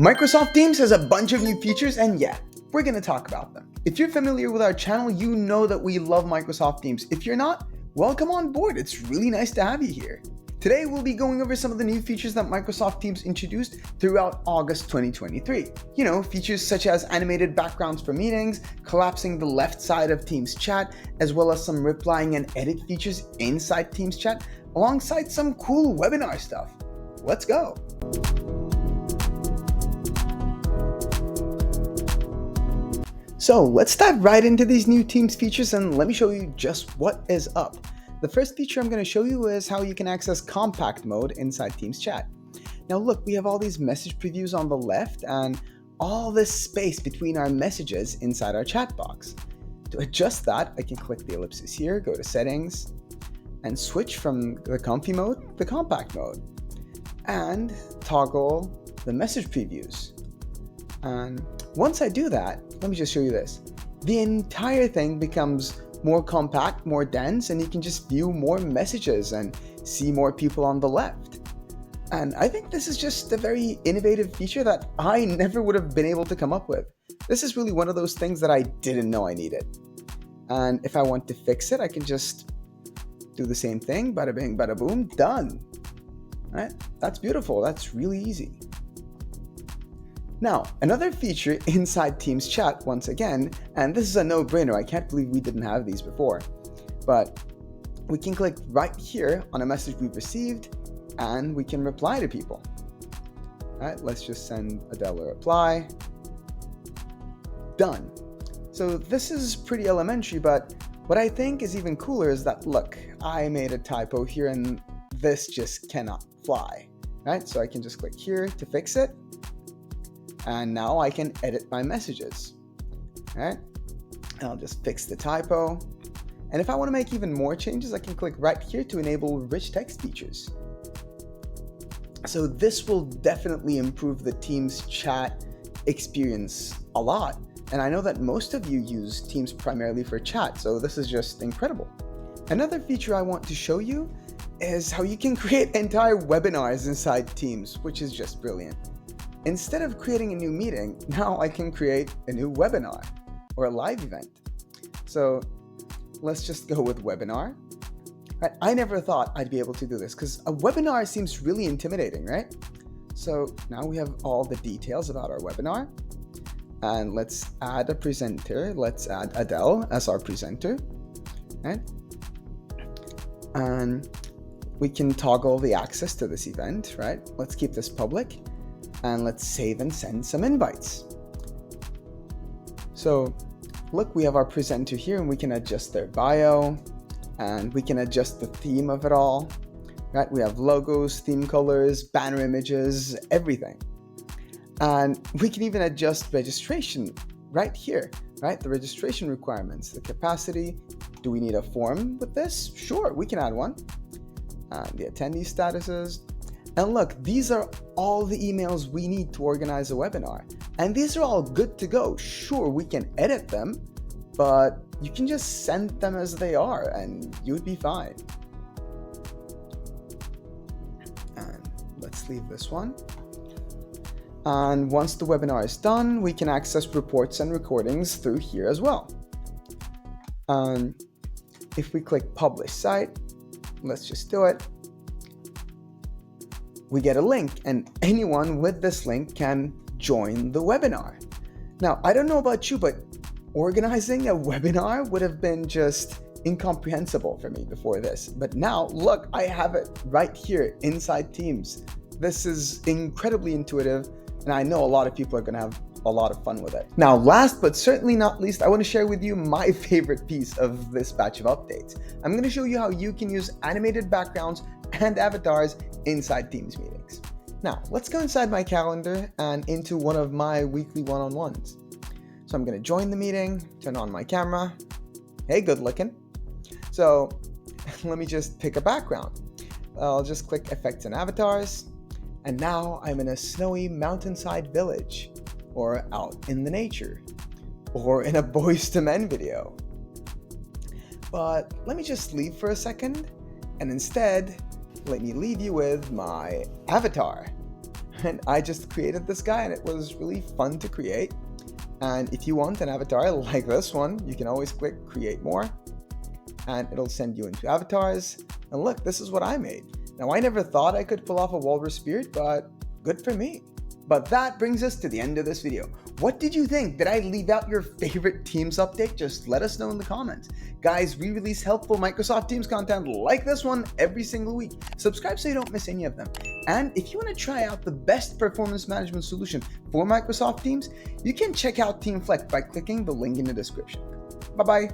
Microsoft Teams has a bunch of new features, and yeah, we're going to talk about them. If you're familiar with our channel, you know that we love Microsoft Teams. If you're not, welcome on board. It's really nice to have you here. Today, we'll be going over some of the new features that Microsoft Teams introduced throughout August 2023. You know, features such as animated backgrounds for meetings, collapsing the left side of Teams Chat, as well as some replying and edit features inside Teams Chat, alongside some cool webinar stuff. Let's go. So let's dive right into these new Teams features and let me show you just what is up. The first feature I'm going to show you is how you can access compact mode inside Teams Chat. Now look, we have all these message previews on the left and all this space between our messages inside our chat box. To adjust that, I can click the ellipsis here, go to settings, and switch from the comfy mode to compact mode, and toggle the message previews. And once I do that, let me just show you this. The entire thing becomes more compact, more dense, and you can just view more messages and see more people on the left. And I think this is just a very innovative feature that I never would have been able to come up with. This is really one of those things that I didn't know I needed. And if I want to fix it, I can just do the same thing, bada bing, bada boom, done. Right? That's beautiful. That's really easy. Now, another feature inside Teams Chat, once again, and this is a no-brainer, I can't believe we didn't have these before, but we can click right here on a message we've received, and we can reply to people. All right, let's just send Adele a reply. Done. So this is pretty elementary, but what I think is even cooler is that, look, I made a typo here, and this just cannot fly, right? So I can just click here to fix it. And now I can edit my messages. All right, I'll just fix the typo. And if I want to make even more changes, I can click right here to enable rich text features. So this will definitely improve the Teams chat experience a lot. And I know that most of you use Teams primarily for chat, so this is just incredible. Another feature I want to show you is how you can create entire webinars inside Teams, which is just brilliant. Instead of creating a new meeting, now I can create a new webinar or a live event. So let's just go with webinar. Right? I never thought I'd be able to do this because a webinar seems really intimidating, right? So now we have all the details about our webinar. And let's add a presenter. Let's add Adele as our presenter. Right? And we can toggle the access to this event, right? Let's keep this public. And let's save and send some invites. So look, we have our presenter here and we can adjust their bio and we can adjust the theme of it all, right? We have logos, theme colors, banner images, everything. And we can even adjust registration right here, right? The registration requirements, the capacity. Do we need a form with this? Sure, we can add one. The attendee statuses. And look, these are all the emails we need to organize a webinar. And these are all good to go. Sure, we can edit them, but you can just send them as they are and you would be fine. And let's leave this one. And once the webinar is done, we can access reports and recordings through here as well. And if we click Publish Site, let's just do it. We get a link and anyone with this link can join the webinar. Now, I don't know about you, but organizing a webinar would have been just incomprehensible for me before this. But now, look, I have it right here inside Teams. This is incredibly intuitive, and I know a lot of people are going to have a lot of fun with it. Now, last but certainly not least, I want to share with you my favorite piece of this batch of updates. I'm going to show you how you can use animated backgrounds and avatars inside Teams meetings. Now, let's go inside my calendar and into one of my weekly one-on-ones. So I'm going to join the meeting, turn on my camera. Hey, good looking. So let me just pick a background. I'll just click Effects and Avatars. And now I'm in a snowy mountainside village, or out in the nature, or in a Boyz II Men video. But let me just leave for a second, and instead, let me leave you with my avatar. And I just created this guy, and it was really fun to create. And if you want an avatar like this one, you can always click create more, and it'll send you into avatars. And look, this is what I made. Now, I never thought I could pull off a walrus beard, but good for me. But that brings us to the end of this video. What did you think? Did I leave out your favorite Teams update? Just let us know in the comments. Guys, we release helpful Microsoft Teams content like this one every single week. Subscribe so you don't miss any of them. And if you want to try out the best performance management solution for Microsoft Teams, you can check out Teamflect by clicking the link in the description. Bye-bye.